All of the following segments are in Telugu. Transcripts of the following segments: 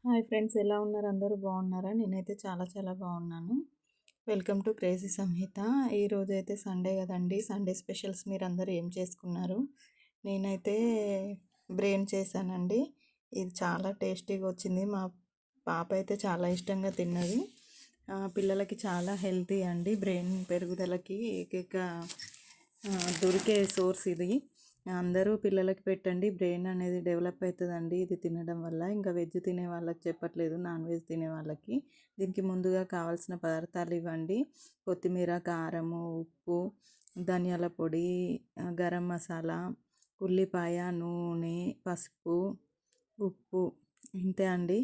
హాయ్ ఫ్రెండ్స్, ఎలా ఉన్నారు? అందరూ బాగున్నారా? నేనైతే చాలా చాలా బాగున్నాను. వెల్కమ్ టు క్రేజీ సంహిత. ఈరోజైతే సండే కదండి. సండే స్పెషల్స్ మీరందరూ ఏం చేసుకున్నారు? నేనైతే బ్రెయిన్ చేశానండి. ఇది చాలా టేస్టీగా వచ్చింది. మా పాప అయితే చాలా ఇష్టంగా తిన్నది. పిల్లలకి చాలా హెల్తీ అండి. బ్రెయిన్ పెరుగుదలకి ఏకైక దొరికే సోర్స్ ఇది. అందరూ పిల్లలకి పెట్టండి. బ్రెయిన్ అనేది డెవలప్ అవుతుందండి ఇది తినడం వల్ల. ఇంకా వెజ్ తినే వాళ్ళకి చెప్పట్లేదు, నాన్ వెజ్ తినే వాళ్ళకి. దీనికి ముందుగా కావాల్సిన పదార్థాలు ఇవ్వండి: కొత్తిమీర, కారము, ఉప్పు, ధనియాల పొడి, గరం మసాలా, ఉల్లిపాయ, నూనె, పసుపు, ఉప్పు. ఇంతే అండి.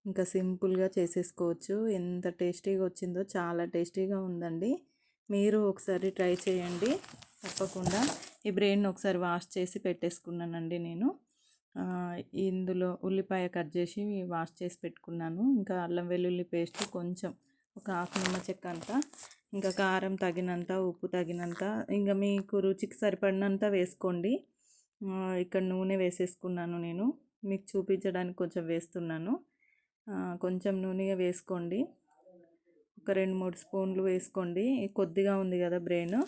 ఇంకా సింపుల్గా చేసేసుకోవచ్చు. ఎంత టేస్టీగా వచ్చిందో, చాలా టేస్టీగా ఉందండి. మీరు ఒకసారి ట్రై చేయండి తప్పకుండా. ఈ బ్రెయిన్ ఒకసారి వాష్ చేసి పెట్టేసుకున్నానండి నేను. ఇందులో ఉల్లిపాయ కట్ చేసి వాష్ చేసి పెట్టుకున్నాను. ఇంకా అల్లం వెల్లుల్లి పేస్ట్ కొంచెం, ఒక హాఫ్ నిమ్మ చెక్క అంతా, ఇంకా కారం తగినంత, ఉప్పు తగినంత, ఇంకా మీకు రుచికి సరిపడినంత వేసుకోండి. ఇక్కడ నూనె వేసేసుకున్నాను నేను. మీకు చూపించడానికి కొంచెం వేస్తున్నాను. కొంచెం నూనె వేసుకోండి. ఒక 2-3 స్పూన్లు వేసుకోండి. కొద్దిగా ఉంది కదా బ్రెయిన్,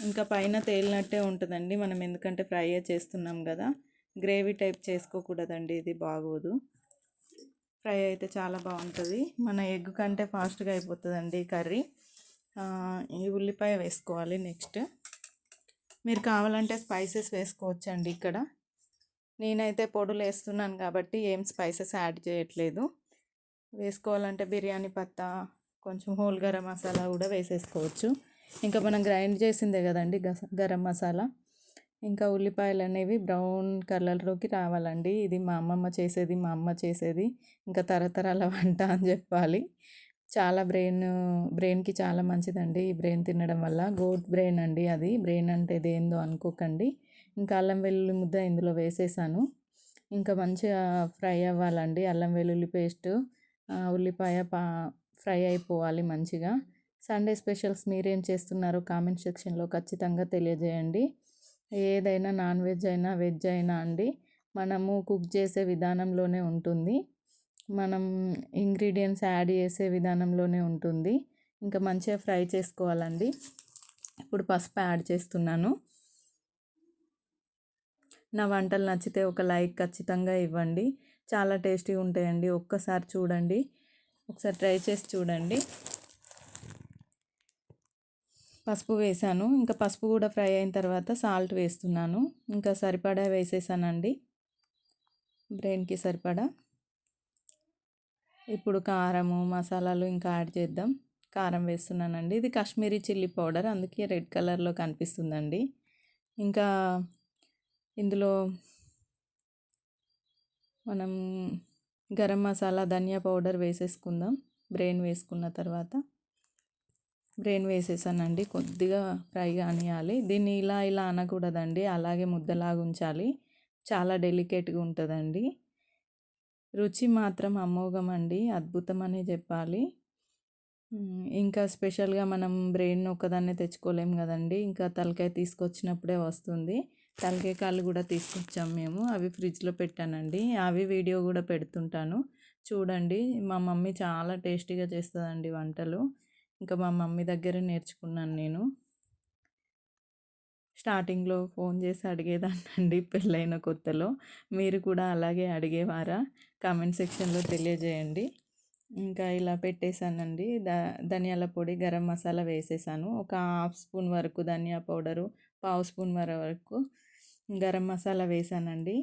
ఇంకా పైన తేలినట్టే ఉంటుందండి. మనం ఎందుకంటే ఫ్రై చేస్తున్నాం కదా, గ్రేవీ టైప్ చేసుకోకూడదండి, ఇది బాగోదు. ఫ్రై అయితే చాలా బాగుంటుంది. మన ఎగ్ కంటే ఫాస్ట్గా అయిపోతుందండి కర్రీ. ఈ ఉల్లిపాయ వేసుకోవాలి. నెక్స్ట్ మీరు కావాలంటే స్పైసెస్ వేసుకోవచ్చండి. ఇక్కడ నేనైతే పొడులు వేస్తున్నాను కాబట్టి ఏం స్పైసెస్ యాడ్ చేయట్లేదు. వేసుకోవాలంటే బిర్యానీ పత్తా, కొంచెం హోల్ గరం మసాలా కూడా వేసేసుకోవచ్చు. ఇంకా మనం గ్రైండ్ చేసిందే కదండి గరం మసాలా. ఇంకా ఉల్లిపాయలు అనేవి బ్రౌన్ కలర్లోకి రావాలండి. ఇది మా అమ్మ చేసేది. ఇంకా తరతరాల వంట అని చెప్పాలి. చాలా బ్రెయిన్కి చాలా మంచిదండి ఈ బ్రెయిన్ తినడం వల్ల. గోట్ బ్రెయిన్ అండి అది. బ్రెయిన్ అంటే ఇదేందో అనుకోకండి. ఇంకా అల్లం వెల్లుల్లి ముద్ద ఇందులో వేసేసాను. ఇంకా మంచిగా ఫ్రై అవ్వాలండి. అల్లం వెల్లుల్లి పేస్టు, ఉల్లిపాయ ఫ్రై అయిపోవాలి మంచిగా. సండే స్పెషల్స్ మీరేం చేస్తున్నారో కామెంట్ సెక్షన్లో ఖచ్చితంగా తెలియజేయండి. ఏదైనా నాన్ వెజ్ అయినా వెజ్ అయినా అండి, మనము కుక్ చేసే విధానంలోనే ఉంటుంది, మనం ఇంగ్రీడియంట్స్ యాడ్ చేసే విధానంలోనే ఉంటుంది. ఇంకా మంచిగా ఫ్రై చేసుకోవాలండి. ఇప్పుడు పసుపు యాడ్ చేస్తున్నాను. నా వంటలు నచ్చితే ఒక లైక్ ఖచ్చితంగా ఇవ్వండి. చాలా టేస్టీగా ఉంటాయండి. ఒక్కసారి చూడండి, ఒకసారి ట్రై చేసి చూడండి. పసుపు వేసాను. ఇంకా పసుపు కూడా ఫ్రై అయిన తర్వాత సాల్ట్ వేస్తున్నాను. ఇంకా సరిపడా వేసేసానండి, బ్రెయిన్కి సరిపడా. ఇప్పుడు కారము, మసాలాలు ఇంకా యాడ్ చేద్దాం. కారం వేస్తున్నానండి. ఇది కాశ్మీరీ చిల్లీ పౌడర్, అందుకే రెడ్ కలర్లో కనిపిస్తుందండి. ఇంకా ఇందులో మనం గరం మసాలా, ధనియా పౌడర్ వేసేసుకుందాం. బ్రెయిన్ వేసుకున్న తర్వాత బ్రెయిన్ వేసేసానండి. కొద్దిగా ఫ్రై కానియాలి. దీన్ని ఇలా అనకూడదండి, అలాగే ముద్దలాగా ఉంచాలి. చాలా డెలికేట్గా ఉంటుందండి. రుచి మాత్రం అమోఘం అండి, అద్భుతం అనే చెప్పాలి. ఇంకా స్పెషల్గా మనం బ్రెయిన్ ఒకదాన్నే తెచ్చుకోలేం కదండి. ఇంకా తలకాయ తీసుకొచ్చినప్పుడే వస్తుంది. తలకాయ కాళ్ళు కూడా తీసుకొచ్చాం మేము. అవి ఫ్రిడ్జ్లో పెట్టానండి. అవి వీడియో కూడా పెడుతుంటాను, చూడండి. మా మమ్మీ చాలా టేస్టీగా చేస్తుందండి వంటలు. ఇంకా మా మమ్మీ దగ్గరే నేర్చుకున్నాను నేను. స్టార్టింగ్లో ఫోన్ చేసి అడిగేదాన్నండి పెళ్ళైన కొత్తలో. మీరు కూడా అలాగే అడిగేవారా? కామెంట్ సెక్షన్లో తెలియజేయండి. ఇంకా ఇలా పెట్టేశానండి. ధనియాల పొడి, గరం మసాలా వేసేసాను. ఒక హాఫ్ స్పూన్ వరకు ధనియా పౌడరు, పావు స్పూన్ వరకు గరం మసాలా వేసానండి.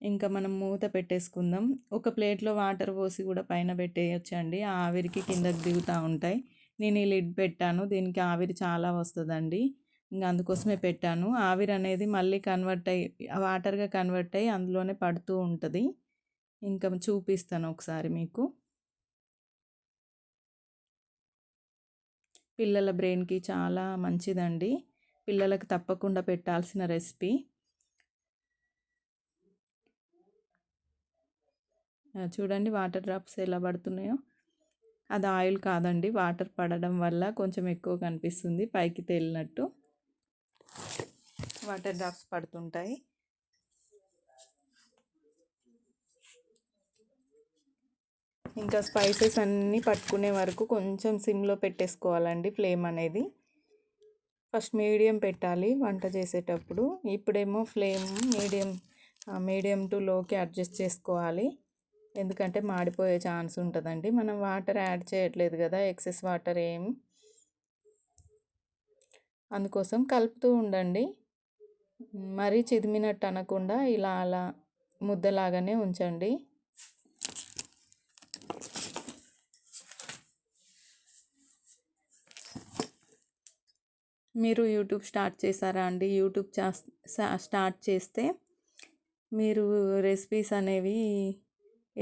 ఇంకా మనం మూత పెట్టేసుకుందాం. ఒక ప్లేట్లో వాటర్ పోసి కూడా పైన పెట్టేయచ్చండి, ఆవిరికి కిందకి దిగుతూ ఉంటాయి. నేను ఈ లిడ్ పెట్టాను, దీనికి ఆవిరి చాలా వస్తుందండి. ఇంకా అందుకోసమే పెట్టాను. ఆవిరి అనేది మళ్ళీ వాటర్గా కన్వర్ట్ అయ్యి అందులోనే పడుతూ ఉంటుంది. ఇంకా చూపిస్తాను ఒకసారి మీకు. పిల్లల బ్రెయిన్కి చాలా మంచిదండి. పిల్లలకు తప్పకుండా పెట్టాల్సిన రెసిపీ. చూడండి వాటర్ డ్రాప్స్ ఎలా పడుతున్నాయో. అది ఆయిల్ కాదండి, వాటర్ పడడం వల్ల కొంచెం ఎక్కువ కనిపిస్తుంది, పైకి తేలినట్టు వాటర్ డ్రాప్స్ పడుతుంటాయి. ఇంకా స్పైసెస్ అన్నీ పట్టుకునే వరకు కొంచెం సిమ్లో పెట్టేసుకోవాలండి ఫ్లేమ్ అనేది. ఫస్ట్ మీడియం పెట్టాలి వంట చేసేటప్పుడు. ఇప్పుడేమో ఫ్లేమ్ మీడియం టు లోకి అడ్జస్ట్ చేసుకోవాలి. ఎందుకంటే మాడిపోయే ఛాన్స్ ఉంటుందండి. మనం వాటర్ యాడ్ చేయట్లేదు కదా, ఎక్సెస్ వాటర్ అందుకోసం కలుపుతూ ఉండండి. మరీ చిదిమినట్టు అనకుండా ఇలా అలా ముద్దలాగానే ఉంచండి. మీరు యూట్యూబ్ స్టార్ట్ చేశారా అండి? యూట్యూబ్ స్టార్ట్ చేస్తే మీరు రెసిపీస్ అనేవి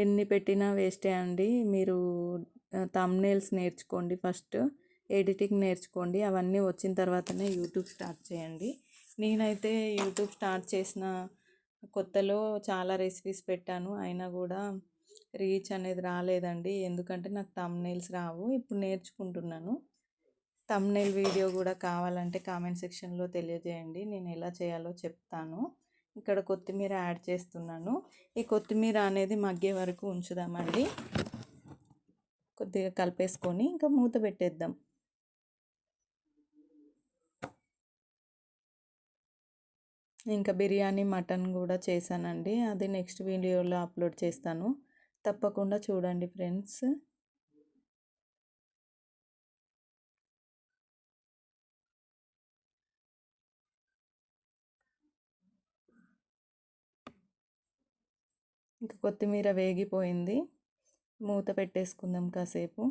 ఎన్ని పెట్టినా వేస్టే అండి. మీరు థంబ్నెయిల్స్ నేర్చుకోండి, ఫస్ట్ ఎడిటింగ్ నేర్చుకోండి. అవన్నీ వచ్చిన తర్వాతనే యూట్యూబ్ స్టార్ట్ చేయండి. నేనైతే యూట్యూబ్ స్టార్ట్ చేసిన కొత్తలో చాలా రెసిపీస్ పెట్టాను, అయినా కూడా రీచ్ అనేది రాలేదండి. ఎందుకంటే నాకు థంబ్నెయిల్స్ రావు. ఇప్పుడు నేర్చుకుంటున్నాను. థంబ్నెయిల్ వీడియో కూడా కావాలంటే కామెంట్ సెక్షన్లో తెలియజేయండి, నేను ఎలా చేయాలో చెప్తాను. ఇక్కడ కొత్తిమీర యాడ్ చేస్తున్నాను. ఈ కొత్తిమీర అనేది మగ్గే వరకు ఉంచుదామండి. కొద్దిగా కలిపేసుకొని ఇంకా మూత పెట్టేద్దాం. ఇంకా బిర్యానీ మటన్ కూడా చేశానండి, అది నెక్స్ట్ వీడియోలో అప్లోడ్ చేస్తాను. తప్పకుండా చూడండి ఫ్రెండ్స్. ఇంకా కొత్తిమీర వేగిపోయింది, మూత పెట్టేసుకుందాం కాసేపు.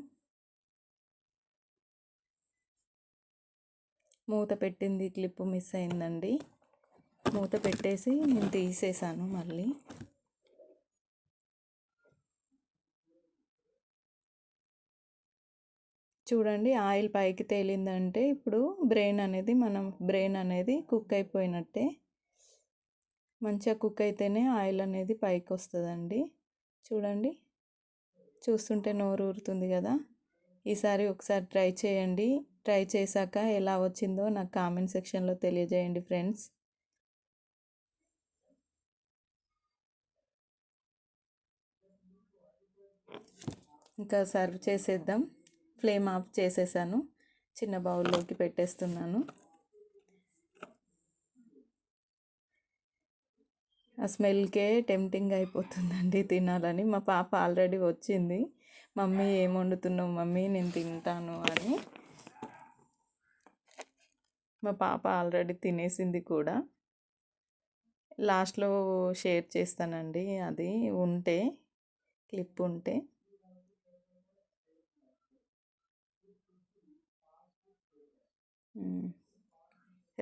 మూత పెట్టింది క్లిప్ మిస్ అయిందండి. మూత పెట్టేసి నేను తీసేసాను మళ్ళీ. చూడండి ఆయిల్ పైకి తేలిందంటే ఇప్పుడు బ్రెయిన్ అనేది కుక్ అయిపోయినట్టే. మంచిగా కుక్ అయితేనే ఆయిల్ అనేది పైకి వస్తుందండి. చూడండి, చూస్తుంటే నోరు ఊరుతుంది కదా. ఈసారి ఒకసారి ట్రై చేయండి. ట్రై చేశాక ఎలా వచ్చిందో నాకు కామెంట్ సెక్షన్లో తెలియజేయండి ఫ్రెండ్స్. ఇంకా సర్వ్ చేసేద్దాం. ఫ్లేమ్ ఆఫ్ చేసేసాను, చిన్న బౌల్లోకి పెట్టేస్తున్నాను. ఆ స్మెల్కే టెంప్టింగ్ అయిపోతుందండి తినాలని. మా పాప ఆల్రెడీ వచ్చింది, మమ్మీ ఏం వండుతున్నావు మమ్మీ, నేను తింటాను అని. మా పాప ఆల్రెడీ తినేసింది కూడా. లాస్ట్లో షేర్ చేస్తానండి, అది ఉంటే క్లిప్ ఉంటే.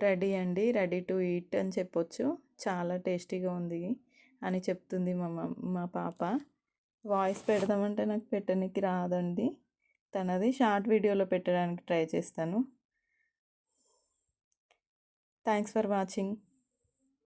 రెడీ అండి, రెడీ టు ఈట్ అని చెప్పొచ్చు. చాలా టేస్టీగా ఉంది అని చెప్తుంది మా పాప. వాయిస్ పెడదామంటే నాకు పెట్టడానికి రాదండి. తనది షార్ట్ వీడియోలో పెట్టడానికి ట్రై చేస్తాను. Thanks for watching.